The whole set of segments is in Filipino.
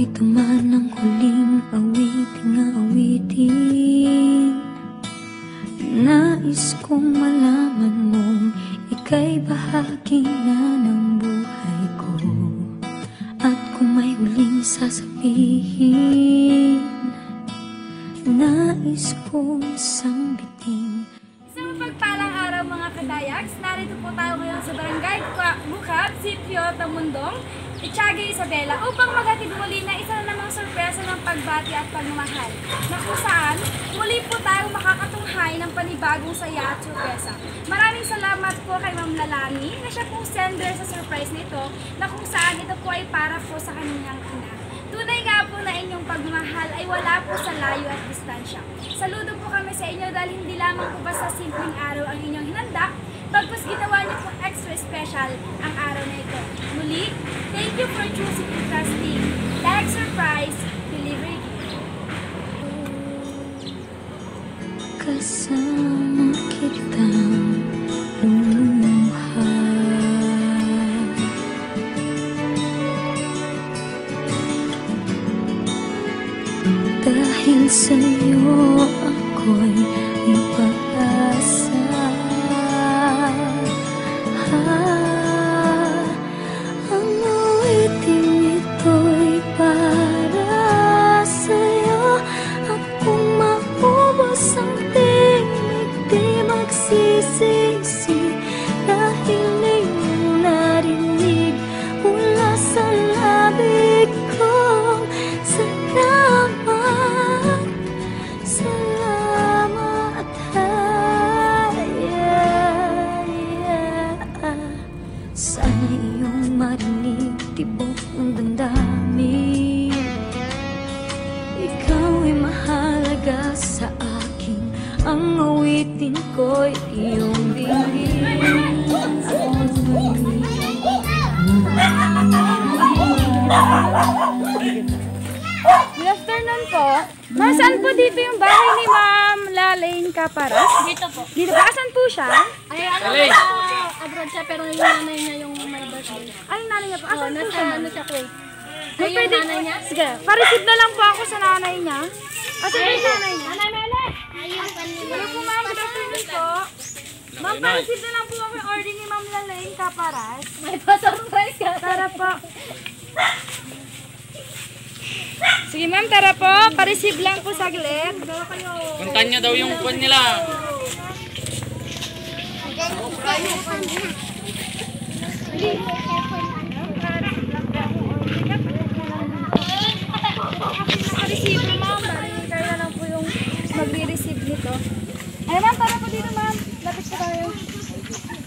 ito man ang huling awiting nais kong malaman mong ika'y bahagi na ng buhay ko. At kung may huling sasabihin, nais kong sambitin. Isang mapagpalang araw mga kadayags, narito po tayo ngayon sa Barangay Bukab, Sitio Tamundong, Itiaga, Isabela upang maghatid muli na isa na namang sorpresa ng pagbati at pagmamahal na kung saan muli po tayo makakatunghay ng panibagong saya at sorpresa. Maraming salamat po kay Ma'am Lalani na siya pong sender sa surprise nito na kung saan ito po ay para po sa kanyang ina. Tunay nga po na inyong pagmamahal ay wala po sa layo at distansya. Saludo po kami sa inyo dahil hindi lamang po basta simpleng araw ang inyong hinanda, bagkus ginawa niyo po extra special ang araw na ito. Muli, thank you for choosing and trusting Direct Surprise Delivery Gift. Kasama kitang lumuha, dahil sa'yo ako'y may pag-asa. Ang awiting ito'y para sa'yo, at kung maubos ang tinig di magsisisi, dahil iyong narinig mula sa labig kong salamat, salamat. Sana iyong marinig tibok ng damdamin, ikaw ay mahalaga sa akin. Ang awitin ko'y iyong bigin. Good afternoon po. Ma'am, saan po dito yung bahay ni Ma'am Lalaine Caparas? Dito po. Dito ba? Asan po siya? Ay, abroad siya, pero yung nanay niya yung may birthday. Ay, nanay niya po. Asan po siya? Ano siya, Kuya? Ay, yung nanay niya? Sige, pa-receive na lang po ako sa nanay niya. Asan po yung nanay niya? Nanay Mele! Ayun, Hello po ma'am, good afternoon po. Ma'am, pa-receive na lang po ako yung order ni Ma'am Lalaine Caparas. may pa-surprise ka. Tara po. Sige ma'am, tara po. Pa-receive lang po saglit. Puntan niya daw yung phone nila. Pa-receive na ma'am. Kayo na lang po yung magre-receive nito. Ay ma'am, tara po dito ma'am. Lapit po tayo.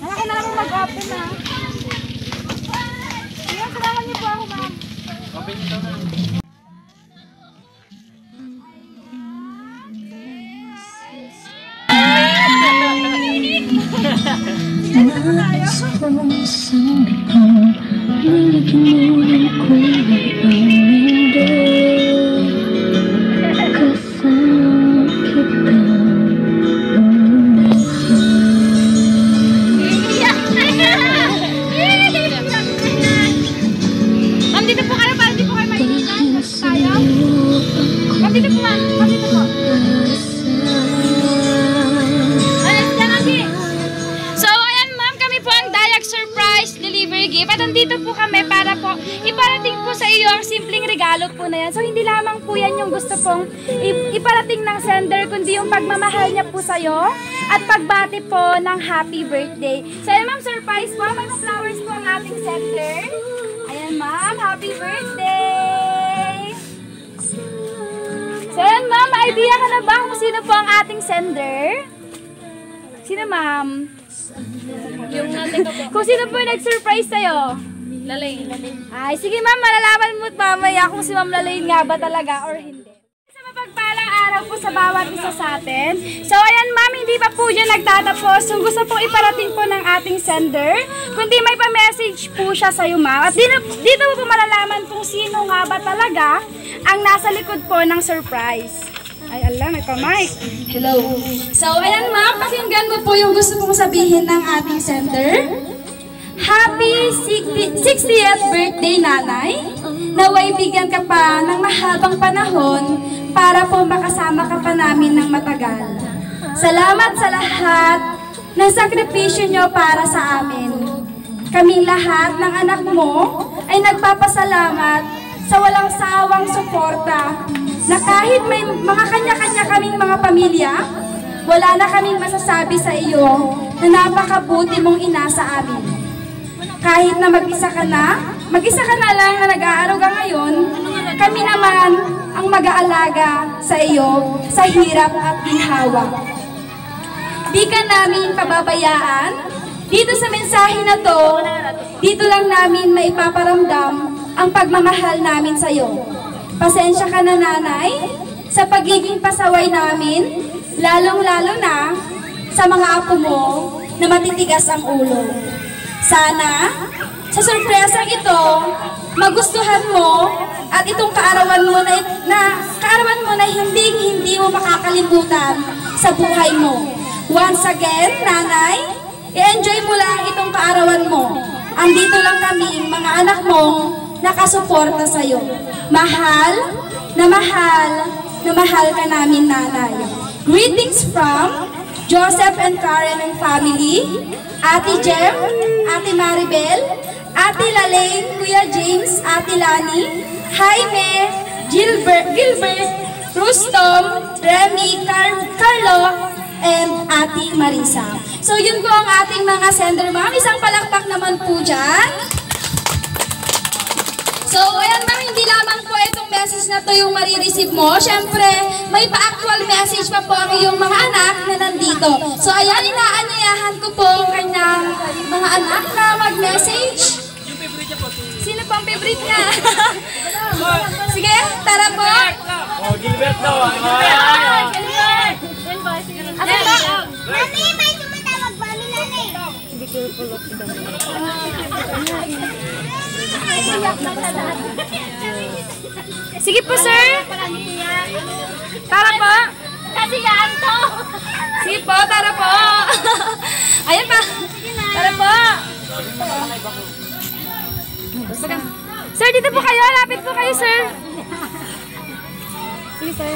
Anak ko na lang mag-open na. Sige, salamat niyo po ako ma'am. Open ito na. Nais kong sambitin, nilagyan mo ng kulay ang mundo. Kasama kitang Ma'am, dito po kayo para di po kayo mainitan. Tapos tayo. Ma'am, dito po ma'am. Ma'am, dito po. So, ayan ma'am, kami po ang Dayak Surprise Delivery Gift. At andito po kami para po iparating po sa iyo ang simpleng regalo po na yan. So, hindi lamang po yan yung gusto pong iparating ng sender, kundi yung pagmamahal niya po sa iyo at pagbati po ng happy birthday. So, ayan ma'am, surprise po. May flowers po ang ating sender. Ayan ma'am, happy birthday! So, ayan ma'am, may idea ka na ba kung sino po ang ating sender? Sino ma'am? Yung natin ko po. Kung sino po yung nag-surprise sa'yo? Lalaine. Ay, sige ma'am, malalaman mo mamaya kung si Ma'am Lalaine nga ba talaga or hindi. Sa mapagpalang araw po sa bawat isa sa atin. So ayan ma'am, hindi pa po dyan nagtatapos. Kung gusto pong iparating po ng ating sender, kundi may pa-message po siya sa'yo ma'am. At dito po malalaman kung sino nga ba talaga ang nasa likod po ng surprise. Ay, alam, may pa-mic. Hello. So, ayan ma'am, pakinggan mo po yung gusto kong sabihin ng ating sender. Happy 60th birthday, Nanay. naway bigyan ka pa ng mahabang panahon para po makasama ka pa namin ng matagal. Salamat sa lahat ng sakripisyo nyo para sa amin. Kaming lahat ng anak mo ay nagpapasalamat sa walang sawang suporta na kahit may mga kanya-kanya kaming mga pamilya, wala na kaming masasabi sa iyo na napakabuti mong ina sa amin. Kahit na mag-isa ka na lang na nag-aaruga ngayon, kami naman ang mag-aalaga sa iyo sa hirap at ginhawa. Di ka namin pababayaan. Dito sa mensahe na to, dito lang namin maipaparamdam ang pagmamahal namin sa iyo. Pasensya ka na, nanay, sa pagiging pasaway namin, lalong-lalo na sa mga apo mo na matitigas ang ulo. Sana, sa sorpresang ito, magustuhan mo at itong kaarawan mo na hindi mo makakalimutan sa buhay mo. Once again, nanay, i-enjoy mo lang itong kaarawan mo. Andito lang kami, mga anak mong nakasuporta sa'yo. Mahal na mahal ka namin, nanay. Greetings from Joseph and Karen and family, Ate Jem, Ate Maribel, Ate Lalaine, Kuya James, Ate Lani, Jaime, Gilbert, Rustom, Remy, Carlo, and Ate Marisa. So yun po ang ating mga sender ma'am. Isang palakpak naman po dyan. So ayan ma'am, hindi lamang po itong message na to yung marireceive mo. Siyempre, may pa-actual message pa po ang iyong mga anak na nandito. So ayan, inaanyayahan ko po ang kanyang mga anak na mag-message. Sino po ang favorite niya? Sige, tara po. Gilbert daw. Mami, may tumatawag ba? Minanay. Sige po, sir. Tara po. Kasi yan to. Sige po, tara po. Ayan pa. Tara po. Sir, dito po kayo. Lapit po kayo, sir. Sige, sir.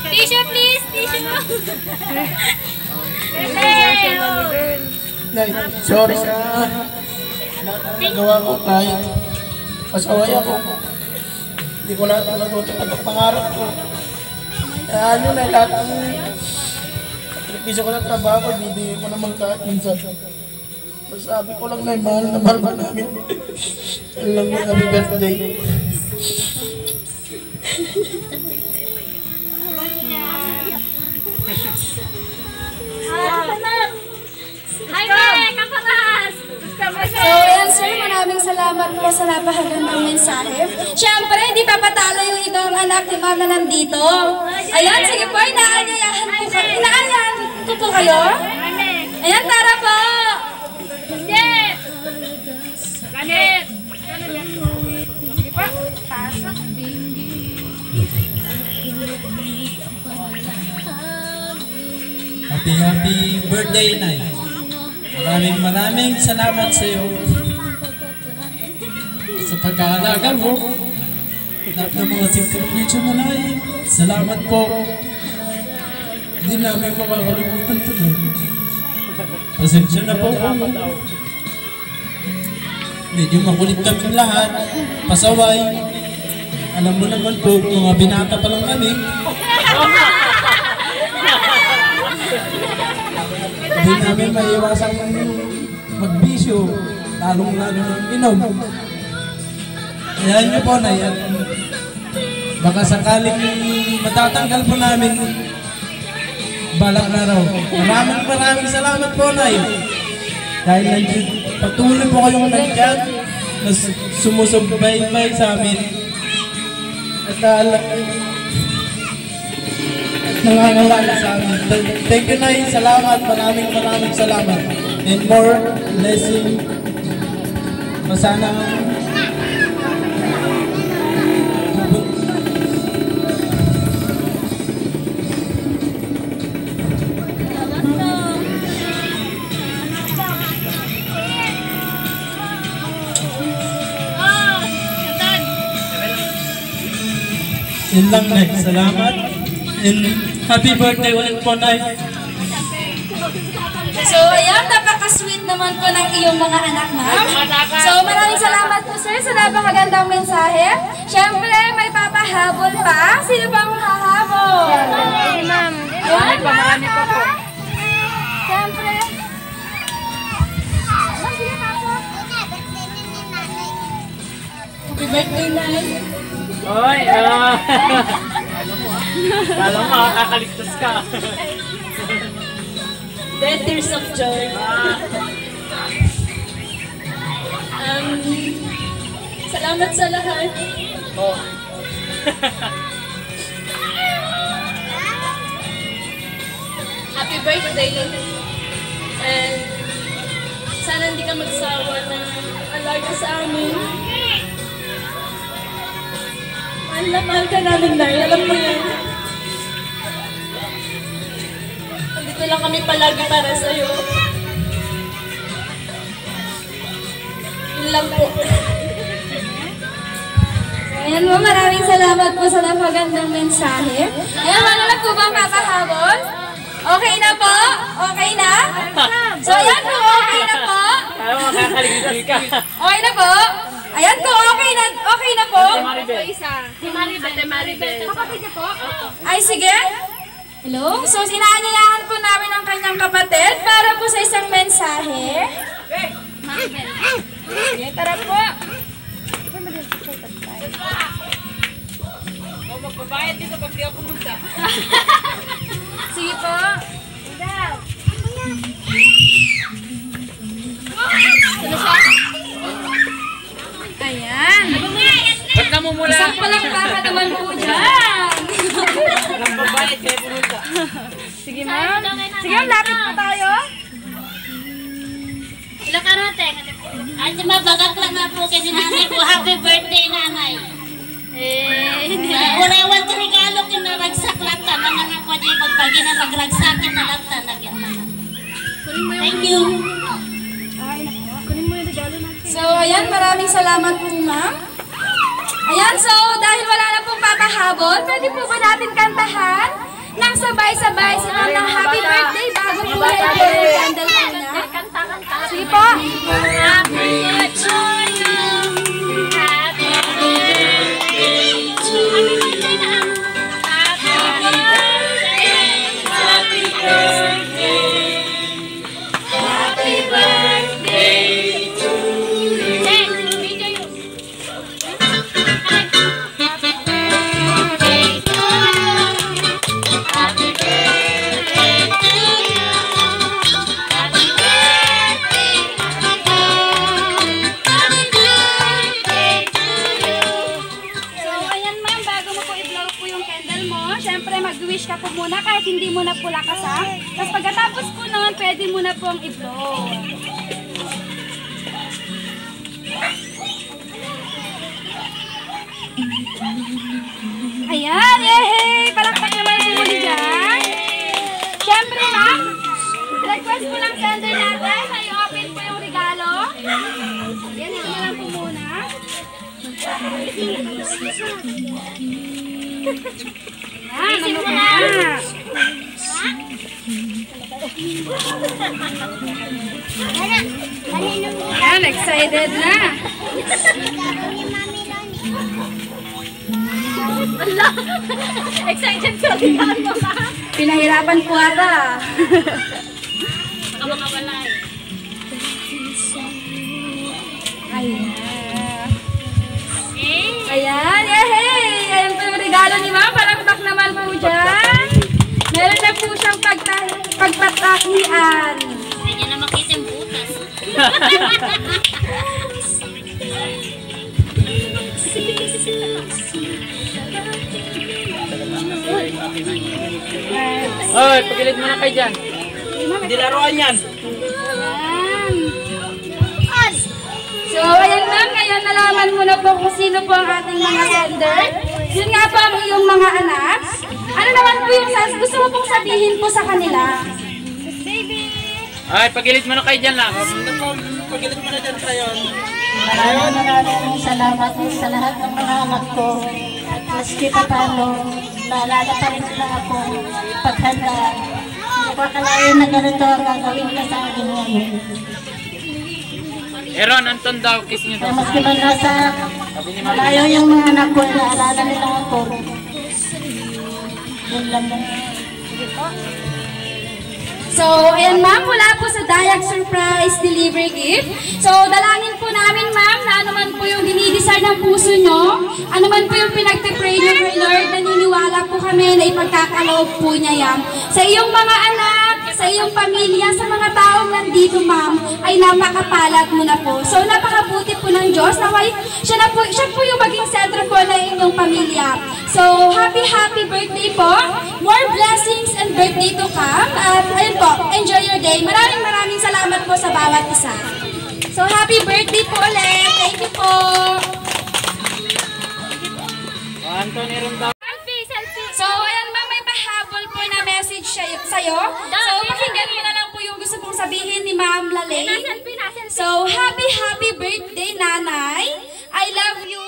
Tissue, please. Tissue. Nay, sorry sa nagawa ko, Nay. Pasaway ako. Hindi ko na natutupad ang pangarap ko. Kaya ano na, lahat ng sakripisyo ko ng trabaho, bibigay ko naman kahit minsan. Masabi ko lang, Nay, mahal na mahal ka namin. Alam mo, happy birthday. Hi, Be! Kaparas! So, ayan sir, maraming salamat po sa napakagandang mensahe. Siyempre, di pa patalo yung ibang anak ni ma'am na nandito. Ayan, sige po, inaanyayahan ko po kayo. Ayan, tara po! Hindi! Ganit! Sige po, pasok. Happy birthday, Nay. Maraming salamat sa iyo sa pag-aalaga mo. Lahat ng mga sakripisyo mo, Nay. Salamat po. Hindi namin makakalimutan ito, Nay. Pasensya na po ako. Medyo makulit kami lahat. Pasaway. Alam mo naman po, mga binata pa lang kami. Hindi namin maiiwasang magbisyo, lalong-lalo ng inom. Ayan niyo po, Nay, at baka sakaling matatanggal po namin balang araw. Maraming salamat po, Nay. Dahil patuloy po kayong nandyan na sumusubaybay sa amin. At nangangalaga sa amin. Thank you, Nay. Salamat. Maraming salamat. And more blessing. Masana Yun lang, Nay. Salamat. And happy birthday ulit po, Nay. So, ayan, napaka-sweet naman po ng iyong mga anak, ma'am. So, maraming salamat po, sir, sa napakagandang mensahe. Siyempre, may papahabol pa. Sino bang hahabol? Ma'am. Marami pa po. Siyempre. Happy birthday, Nay. Oy, alam mo, kakaligtas ka. 10 tears of joy. Salamat sa lahat. Oh. Happy birthday. And sana hindi ka magsawa na alaga sa amin. Mahal ka namin, Nay. Alam mo yan. Andito lang kami palagi para sa'yo. Yun lang po. Ayan mo, maraming salamat po sa napagandang mensahe. Ayan, wala na po bang papahabol? Okay na po? Okay na? So, ayan po, okay na po? Alam mo, kakaligtas ka. Okay na po? Ayan po, okay na po? Si Maribel. Kapatid niya po? Ay, sige. Hello? So, inaanyayahan po namin ang kanyang kapatid para po sa isang mensahe. Okay, tara po. Magbabayad dito pag di ako pumunta. Sige po. Ayan. Ba't namumula? Isang palang baka naman po dyan. Magbabayad kaya pumunta. Sige ma'am. Sige ma'am, lapit po tayo. Hello, Karate. Ay, mabagat lang nga po kay nanay ko. Happy birthday, nanay. Urewan ko regalo kinaragsak lang ta. Naman ako di pagpagi na nagragsakin na lang ta. Thank you. So, ayan, maraming salamat po ma'am. Ayan, so dahil wala na pong papahabol, pwede po ba natin kantahan nang sabay-sabay si ma'am ng happy birthday bago po yung candle muna? Sige po. Happy birthday to you. Happy birthday to you. Happy birthday. Happy birthday. Happy birthday to you. Happy birthday to you. Happy birthday to you. Happy birthday. Happy birthday to you. So, ayan ma'am, bago mo po i-blow po yung candle mo, syempre mag-wish ka po muna kahit hindi mo na pula kasam. Tapos pagkatapos po noon, pwede mo na pong i-blow. Ayan, yehey! Palakpak naman po muli dyan. Syempre ma'am, request po ng sender natin na i-open po yung regalo. Yan, ito na lang po muna. Yan, ano ba? Yan, excited na. Excited sa regalo mo ka. Pinahirapan po ata. Ang mga walay. Ayan. Ayan, yehey! Ayan po yung regalo ni ma'am. Palakpak naman po dyan. Meron na po siyang pagpatakian. Hindi niya na makita yung butas. Oy, pagilid mo na kayo dyan. Hindi laruan yan. Ayan. So, ayan ma'am, ngayon nalaman mo na po kung sino po ang ating mga sender. Yun nga po ang iyong mga anak. Ano naman po yung gusto mo pong sabihin po sa kanila? Ay, pagilid mo na kayo dyan lang. Pagkilit mo na dyan tayo. Maraming salamat sa lahat ng mga anak ko. At maski pa paano, naalala pa rin nila ako paghanda. Hindi ko akalain na ganito ang gagawin nila sa akin ngayon. Aaron, Anton daw, kiss niyo daw. Maski man nasa malayo yung mga anak ko, naalala nila ako. Yun lang. So, ayan ma'am, mula po sa Dayak Surprise Delivery Gift. So, dalangin po namin ma'am na anuman po yung dinidesire ng puso nyo, anuman po yung pinagtipray nyo kay Lord, naniniwala po kami na ipagkakaloob po niya yan. Sa iyong mga anak, sa iyong pamilya, sa mga taong nandito ma'am, ay napakapalat mo na po. So, napakabuti po ng Diyos na siya po yung maging sentro po ng inyong pamilya. So, happy birthday po. More blessings and birthday to come. At ayun po, enjoy your day. Maraming salamat po sa bawat isa. So, happy birthday po ulit. Thank you po. Anton, Aaron daw. So, ayan ma'am, may pahabol po na message sa'yo. So, pakinggan mo na lang po yung gusto pong sabihin ni Ma'am Lalay. So, happy birthday, Nanay. I love you.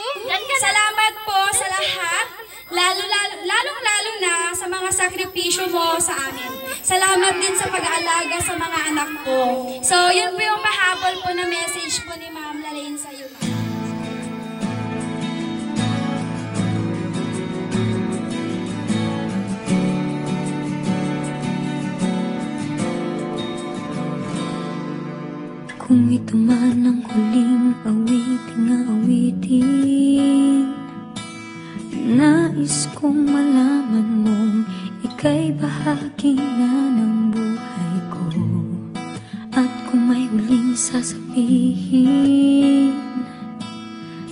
Salamat po sa lahat. Lalong-lalo na sa mga sakripisyo mo sa amin. Salamat din sa pag-aalaga sa mga anak ko. So, yun po yung pahabol po na message po ni Ma'am Lalay sa'yo. Kung ito man ang huling awiting, nais kong malaman mong ika'y bahagi na ng buhay ko. At kung may huling sasabihin,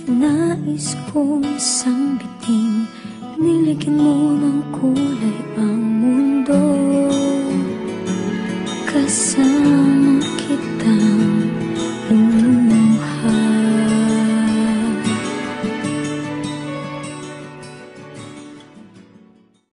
nais kong isang biting, niligyan mo ng kulay ang mundo. Kasama